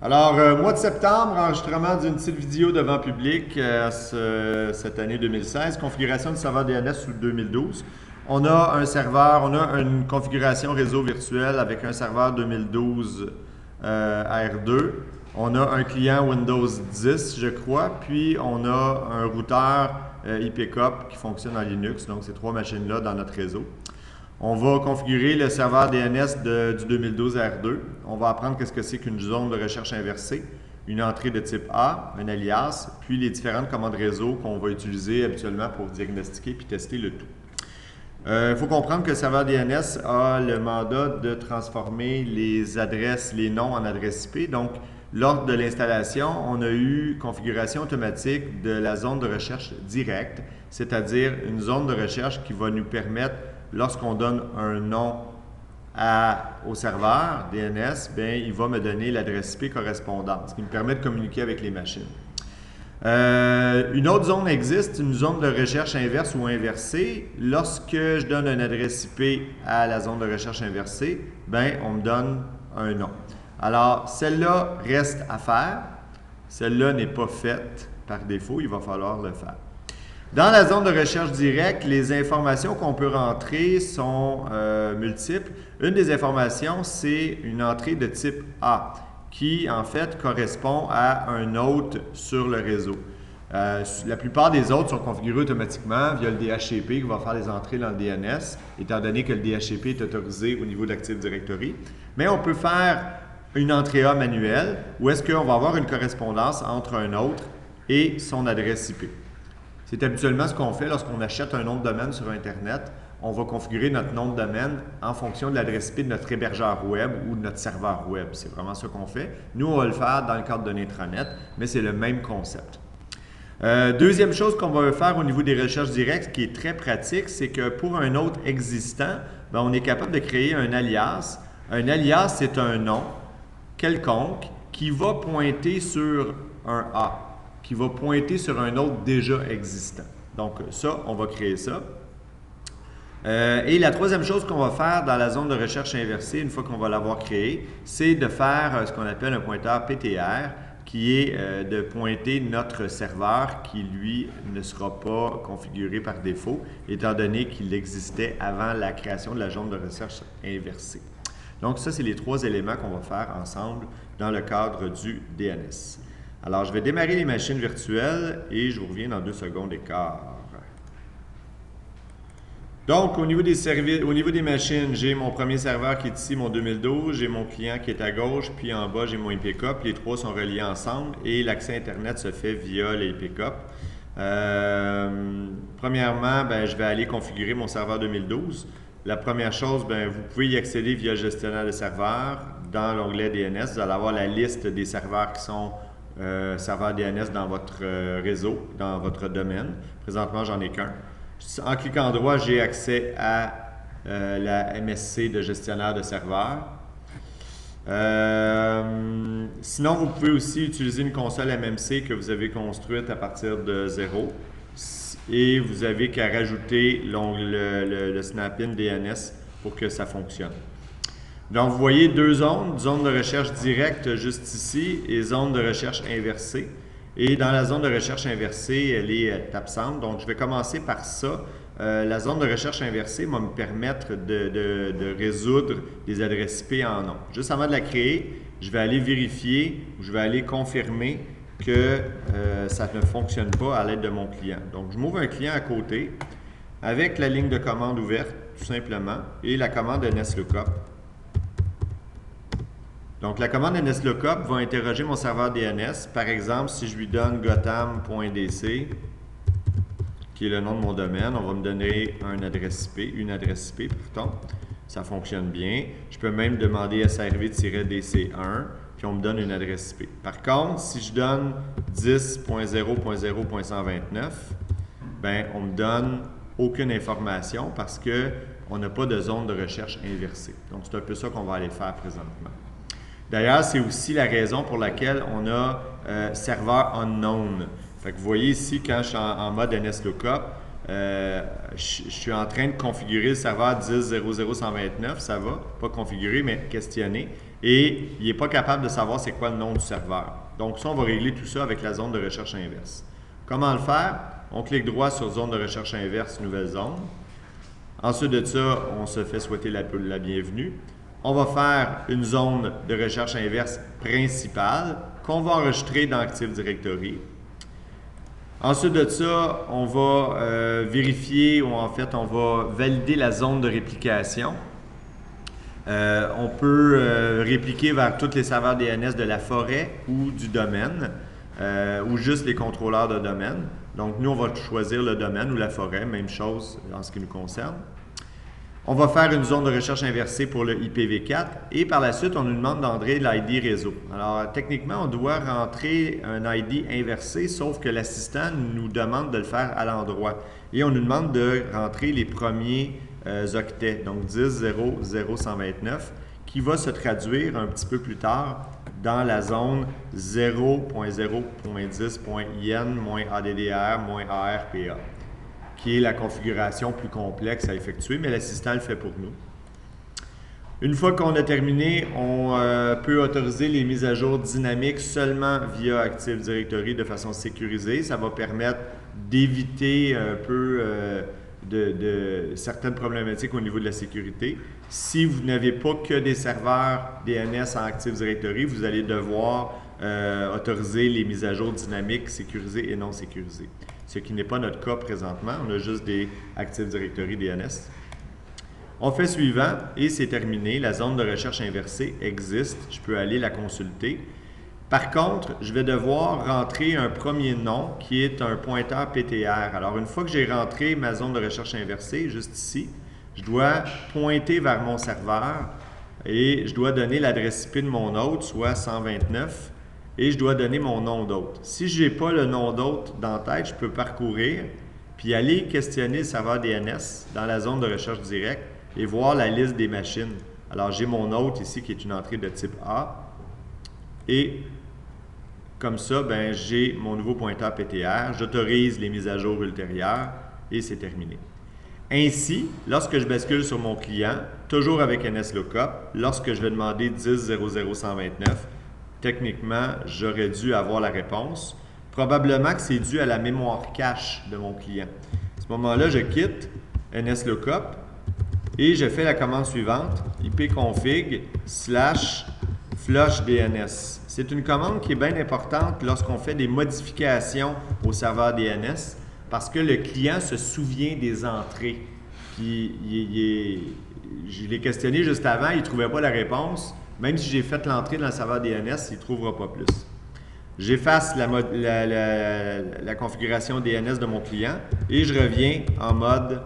Alors, mois de septembre, enregistrement d'une petite vidéo devant public cette année 2016, configuration du serveur DNS sous 2012. On a un serveur, on a une configuration réseau virtuel avec un serveur 2012 R2. On a un client Windows 10, je crois, puis on a un routeur IPCOP qui fonctionne en Linux, donc ces trois machines-là dans notre réseau. On va configurer le serveur DNS du 2012 R2. On va apprendre qu'est-ce que c'est qu'une zone de recherche inversée, une entrée de type A, un alias, puis les différentes commandes réseau qu'on va utiliser habituellement pour diagnostiquer puis tester le tout. Il faut comprendre que le serveur DNS a le mandat de transformer les adresses, les noms en adresses IP. Donc, lors de l'installation, on a eu configuration automatique de la zone de recherche directe, c'est-à-dire une zone de recherche qui va nous permettre, lorsqu'on donne un nom au serveur DNS, bien, il va me donner l'adresse IP correspondante, ce qui me permet de communiquer avec les machines. Une autre zone existe, une zone de recherche inverse ou inversée. Lorsque je donne une adresse IP à la zone de recherche inversée, bien, on me donne un nom. Alors, celle-là reste à faire. Celle-là n'est pas faite par défaut, il va falloir le faire. Dans la zone de recherche directe, les informations qu'on peut rentrer sont multiples. Une des informations, c'est une entrée de type A, qui en fait correspond à un hôte sur le réseau. La plupart des autres sont configurés automatiquement via le DHCP qui va faire les entrées dans le DNS, étant donné que le DHCP est autorisé au niveau d'Active Directory. Mais on peut faire une entrée A manuelle, où est-ce qu'on va avoir une correspondance entre un autre et son adresse IP. C'est habituellement ce qu'on fait lorsqu'on achète un nom de domaine sur Internet. On va configurer notre nom de domaine en fonction de l'adresse IP de notre hébergeur web ou de notre serveur web. C'est vraiment ce qu'on fait. Nous, on va le faire dans le cadre d'un intranet, mais c'est le même concept. Deuxième chose qu'on va faire au niveau des recherches directes, qui est très pratique, c'est que pour un autre existant, bien, on est capable de créer un alias. Un alias, c'est un nom quelconque qui va pointer sur un A, qui va pointer sur un autre déjà existant. Donc ça, on va créer ça. Et la troisième chose qu'on va faire dans la zone de recherche inversée, une fois qu'on va l'avoir créée, c'est de faire ce qu'on appelle un pointeur PTR, qui est de pointer notre serveur qui, lui, ne sera pas configuré par défaut, étant donné qu'il existait avant la création de la zone de recherche inversée. Donc ça, c'est les trois éléments qu'on va faire ensemble dans le cadre du DNS. Alors, je vais démarrer les machines virtuelles et je vous reviens dans 2 secondes et quart. Donc, au niveau des machines, j'ai mon premier serveur qui est ici, mon 2012, j'ai mon client qui est à gauche, puis en bas, j'ai mon IPCOP. Les trois sont reliés ensemble et l'accès Internet se fait via les IPCOP. Premièrement, ben, je vais aller configurer mon serveur 2012. La première chose, ben, vous pouvez y accéder via le gestionnaire de serveurs. Dans l'onglet DNS, vous allez avoir la liste des serveurs qui sont serveurs DNS dans votre réseau, dans votre domaine. Présentement, j'en ai qu'un. En cliquant droit, j'ai accès à la MSC de gestionnaire de serveurs. Sinon, vous pouvez aussi utiliser une console MMC que vous avez construite à partir de zéro. Et vous avez qu'à rajouter le snap-in DNS pour que ça fonctionne. Donc, vous voyez deux zones, zone de recherche directe juste ici et zone de recherche inversée. Et dans la zone de recherche inversée, elle est absente. Donc, je vais commencer par ça. La zone de recherche inversée va me permettre de résoudre des adresses IP en nom. Juste avant de la créer, je vais aller vérifier, je vais aller confirmer que ça ne fonctionne pas à l'aide de mon client. Donc, je m'ouvre un client à côté avec la ligne de commande ouverte, tout simplement, et la commande NSLOOKUP. Donc, la commande NSLOOKUP va interroger mon serveur DNS. Par exemple, si je lui donne gotham.dc, qui est le nom de mon domaine, on va me donner une adresse IP, plutôt. Ça fonctionne bien. Je peux même demander srv-dc1, puis on me donne une adresse IP. Par contre, si je donne 10.0.0.129, ben, on me donne aucune information parce qu'on n'a pas de zone de recherche inversée. Donc, c'est un peu ça qu'on va aller faire présentement. D'ailleurs, c'est aussi la raison pour laquelle on a serveur unknown. Fait que vous voyez ici, quand je suis en mode NSLOOKUP, je suis en train de configurer le serveur 10.0.0.129, ça va, pas configurer, mais questionner. et il n'est pas capable de savoir c'est quoi le nom du serveur. Donc ça, on va régler tout ça avec la zone de recherche inverse. Comment le faire? On clique droit sur zone de recherche inverse, nouvelle zone. Ensuite de ça, on se fait souhaiter la bienvenue. On va faire une zone de recherche inverse principale qu'on va enregistrer dans Active Directory. Ensuite de ça, on va vérifier, ou en fait, on va valider la zone de réplication. On peut répliquer vers tous les serveurs DNS de la forêt ou du domaine, ou juste les contrôleurs de domaine. Donc, nous, on va choisir le domaine ou la forêt, même chose en ce qui nous concerne. On va faire une zone de recherche inversée pour le IPv4 et par la suite, on nous demande d'entrer l'ID réseau. Alors, techniquement, on doit rentrer un ID inversé, sauf que l'assistant nous demande de le faire à l'endroit. Et on nous demande de rentrer les premiers octets, donc 10.0.0.129, qui va se traduire un petit peu plus tard dans la zone 0.0.10.in-addr-arpa, qui est la configuration plus complexe à effectuer, mais l'assistant le fait pour nous. Une fois qu'on a terminé, on peut autoriser les mises à jour dynamiques seulement via Active Directory de façon sécurisée. Ça va permettre d'éviter un peu de certaines problématiques au niveau de la sécurité. Si vous n'avez pas que des serveurs DNS en Active Directory, vous allez devoir autoriser les mises à jour dynamiques sécurisées et non sécurisées. Ce qui n'est pas notre cas présentement, on a juste des Active Directory DNS. On fait suivant et c'est terminé. La zone de recherche inversée existe, je peux aller la consulter. Par contre, je vais devoir rentrer un premier nom qui est un pointeur PTR. Alors, une fois que j'ai rentré ma zone de recherche inversée, juste ici, je dois pointer vers mon serveur et je dois donner l'adresse IP de mon hôte, soit 129, et je dois donner mon nom d'hôte. Si je n'ai pas le nom d'hôte dans la tête, je peux parcourir puis aller questionner le serveur DNS dans la zone de recherche directe et voir la liste des machines. Alors, j'ai mon hôte ici qui est une entrée de type A et comme ça, ben, j'ai mon nouveau pointeur PTR, j'autorise les mises à jour ultérieures et c'est terminé. Ainsi, lorsque je bascule sur mon client, toujours avec NSLOOKUP, lorsque je vais demander 10.0.0.129, techniquement, j'aurais dû avoir la réponse. Probablement que c'est dû à la mémoire cache de mon client. À ce moment-là, je quitte NSLOOKUP et je fais la commande suivante, ipconfig/flushdns. C'est une commande qui est bien importante lorsqu'on fait des modifications au serveur DNS parce que le client se souvient des entrées. Puis, je l'ai questionné juste avant, il ne trouvait pas la réponse. Même si j'ai fait l'entrée dans le serveur DNS, il ne trouvera pas plus. J'efface la configuration DNS de mon client et je reviens en mode,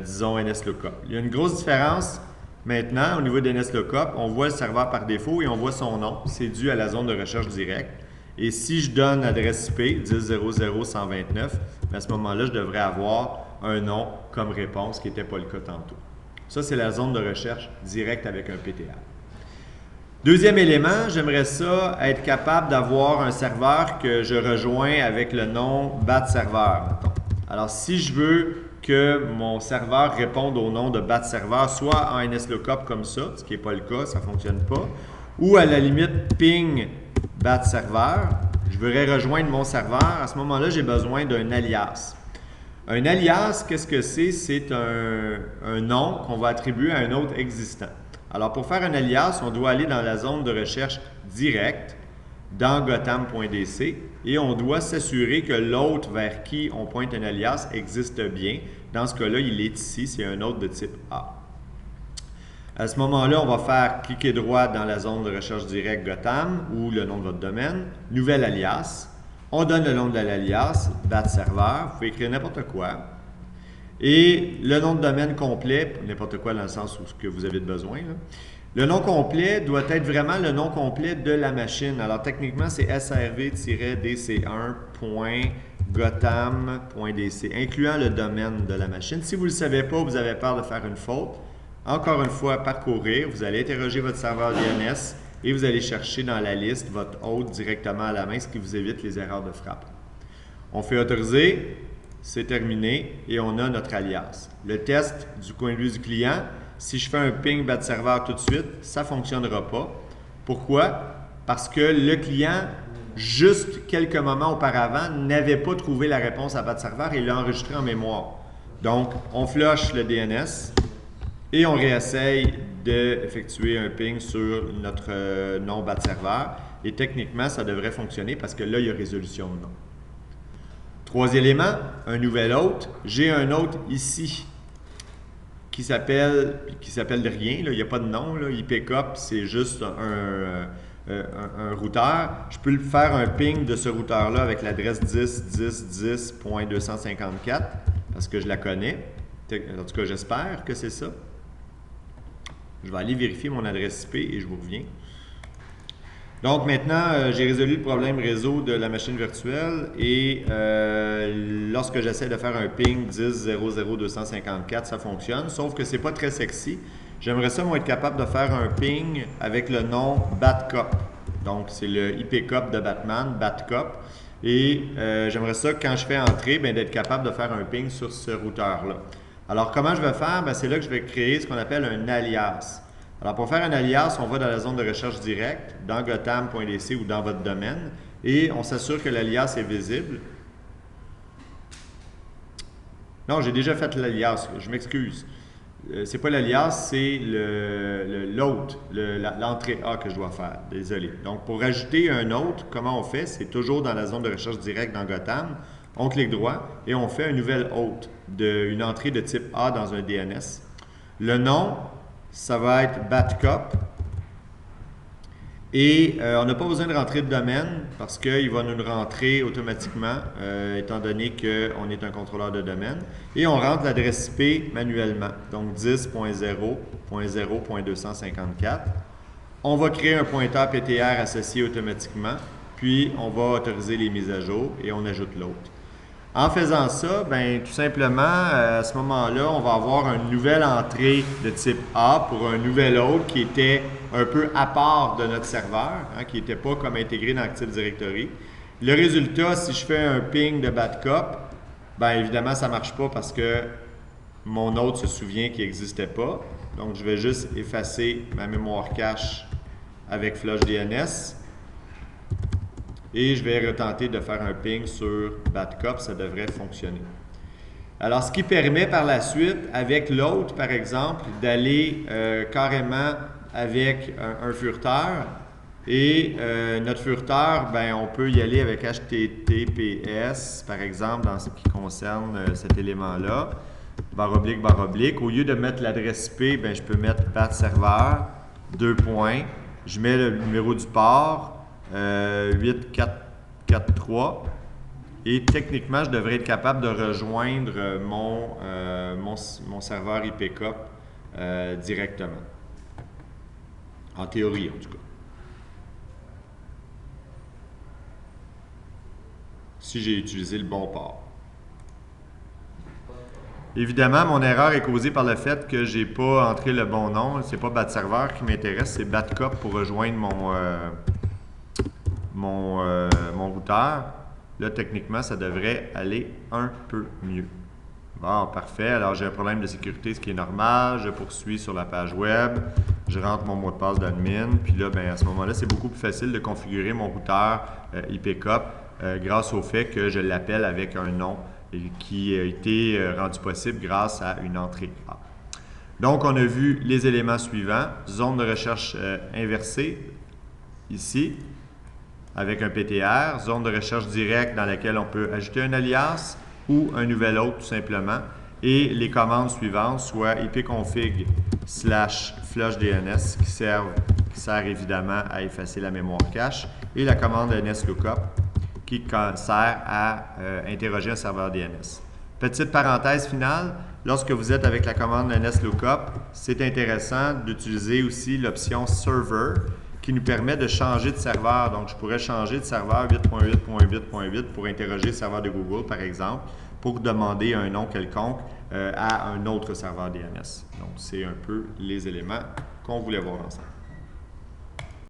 disons, NSLOOKUP. Il y a une grosse différence maintenant au niveau de NSLOOKUP. On voit le serveur par défaut et on voit son nom. C'est dû à la zone de recherche directe. Et si je donne l'adresse IP 10.0.0.129, à ce moment-là, je devrais avoir un nom comme réponse, qui n'était pas le cas tantôt. Ça, c'est la zone de recherche directe avec un PTR. Deuxième élément, j'aimerais ça être capable d'avoir un serveur que je rejoins avec le nom BAT-serveur. Alors, si je veux que mon serveur réponde au nom de BAT-serveur, soit en NSLOOKUP comme ça, ce qui n'est pas le cas, ça ne fonctionne pas, ou à la limite ping BAT-serveur, je voudrais rejoindre mon serveur. À ce moment-là, j'ai besoin d'un alias. Un alias, qu'est-ce que c'est? C'est un nom qu'on va attribuer à un autre existant. Alors, pour faire un alias, on doit aller dans la zone de recherche directe, dans gotham.dc, et on doit s'assurer que l'autre vers qui on pointe un alias existe bien. Dans ce cas-là, il est ici, c'est un autre de type A. À ce moment-là, on va faire cliquer droit dans la zone de recherche directe Gotham ou le nom de votre domaine, nouvel alias. On donne le nom de l'alias, BAT-serveur, vous pouvez écrire n'importe quoi. Et le nom de domaine complet, n'importe quoi dans le sens où ce que vous avez besoin. Là. Le nom complet doit être vraiment le nom complet de la machine. Alors techniquement, c'est srv-dc1.gotham.dc, incluant le domaine de la machine. Si vous ne le savez pas, vous avez peur de faire une faute, encore une fois, parcourir, vous allez interroger votre serveur DNS et vous allez chercher dans la liste votre hôte directement à la main, ce qui vous évite les erreurs de frappe. On fait autoriser, c'est terminé et on a notre alias. Le test du point de vue du client, si je fais un ping bat serveur tout de suite, ça ne fonctionnera pas. Pourquoi? Parce que le client, juste quelques moments auparavant, n'avait pas trouvé la réponse à bat serveur et l'a enregistré en mémoire. Donc, on flush le DNS et on réessaye d'effectuer un ping sur notre nom bat serveur. Et techniquement, ça devrait fonctionner parce que là, il y a résolution de nom. Troisième élément, un nouvel hôte. J'ai un hôte ici qui s'appelle rien, là. Il n'y a pas de nom. Là. IPCOP, c'est juste un routeur. Je peux faire un ping de ce routeur-là avec l'adresse 10.10.10.254 parce que je la connais. En tout cas, j'espère que c'est ça. Je vais aller vérifier mon adresse IP et je vous reviens. Donc maintenant, j'ai résolu le problème réseau de la machine virtuelle et lorsque j'essaie de faire un ping 10.0.0.254, ça fonctionne, sauf que ce n'est pas très sexy. J'aimerais ça, moi, être capable de faire un ping avec le nom BatCop. Donc, c'est le IPCOP de Batman, BatCop. Et j'aimerais ça, quand je fais entrer, d'être capable de faire un ping sur ce routeur-là. Alors, comment je vais faire? C'est là que je vais créer ce qu'on appelle un alias. Alors, pour faire un alias, on va dans la zone de recherche directe, dans gotham.dc ou dans votre domaine, et on s'assure que l'alias est visible. Non, j'ai déjà fait l'alias, je m'excuse. C'est pas l'alias, c'est l'hôte, l'entrée A que je dois faire. Désolé. Donc, pour ajouter un hôte, comment on fait? C'est toujours dans la zone de recherche directe dans Gotham. On clique droit et on fait un nouvel hôte, une entrée de type A dans un DNS. Le nom, ça va être BatCop. Et on n'a pas besoin de rentrer de domaine parce qu'il va nous le rentrer automatiquement étant donné qu'on est un contrôleur de domaine. Et on rentre l'adresse IP manuellement, donc 10.0.0.254. On va créer un pointeur PTR associé automatiquement, puis on va autoriser les mises à jour et on ajoute l'autre. En faisant ça, tout simplement, à ce moment-là, on va avoir une nouvelle entrée de type A pour un nouvel hôte qui était un peu à part de notre serveur, qui n'était pas comme intégré dans Active Directory. Le résultat, si je fais un ping de BatCop, évidemment, ça ne marche pas parce que mon hôte se souvient qu'il n'existait pas. Donc, je vais juste effacer ma mémoire cache avec FlushDNS. Et je vais retenter de faire un ping sur BatCop, ça devrait fonctionner. Alors, ce qui permet par la suite, avec l'autre, par exemple, d'aller carrément avec un furteur. Et notre furteur, on peut y aller avec HTTPS, par exemple, dans ce qui concerne cet élément-là. // barre oblique. Au lieu de mettre l'adresse IP, je peux mettre bat serveur, : je mets le numéro du port, 8443 et techniquement je devrais être capable de rejoindre mon serveur IPCOP directement. En théorie en tout cas. Si j'ai utilisé le bon port. Évidemment, mon erreur est causée par le fait que je n'ai pas entré le bon nom. Ce n'est pas BatServer qui m'intéresse, c'est BatCop pour rejoindre mon routeur. Là, techniquement, ça devrait aller un peu mieux. Bon, parfait. Alors, j'ai un problème de sécurité, ce qui est normal. Je poursuis sur la page web. Je rentre mon mot de passe d'admin. Puis là, à ce moment-là, c'est beaucoup plus facile de configurer mon routeur IPCOP grâce au fait que je l'appelle avec un nom qui a été rendu possible grâce à une entrée A. Donc, on a vu les éléments suivants. Zone de recherche inversée, ici, avec un PTR. Zone de recherche directe dans laquelle on peut ajouter un alias ou un nouvel hôte, tout simplement. Et les commandes suivantes, soit ipconfig /flushdns, qui sert évidemment à effacer la mémoire cache, et la commande nslookup, qui sert à interroger un serveur DNS. Petite parenthèse finale, lorsque vous êtes avec la commande nslookup, c'est intéressant d'utiliser aussi l'option server qui nous permet de changer de serveur. Donc, je pourrais changer de serveur 8.8.8.8 pour interroger le serveur de Google, par exemple, pour demander un nom quelconque à un autre serveur DNS. Donc, c'est un peu les éléments qu'on voulait voir ensemble.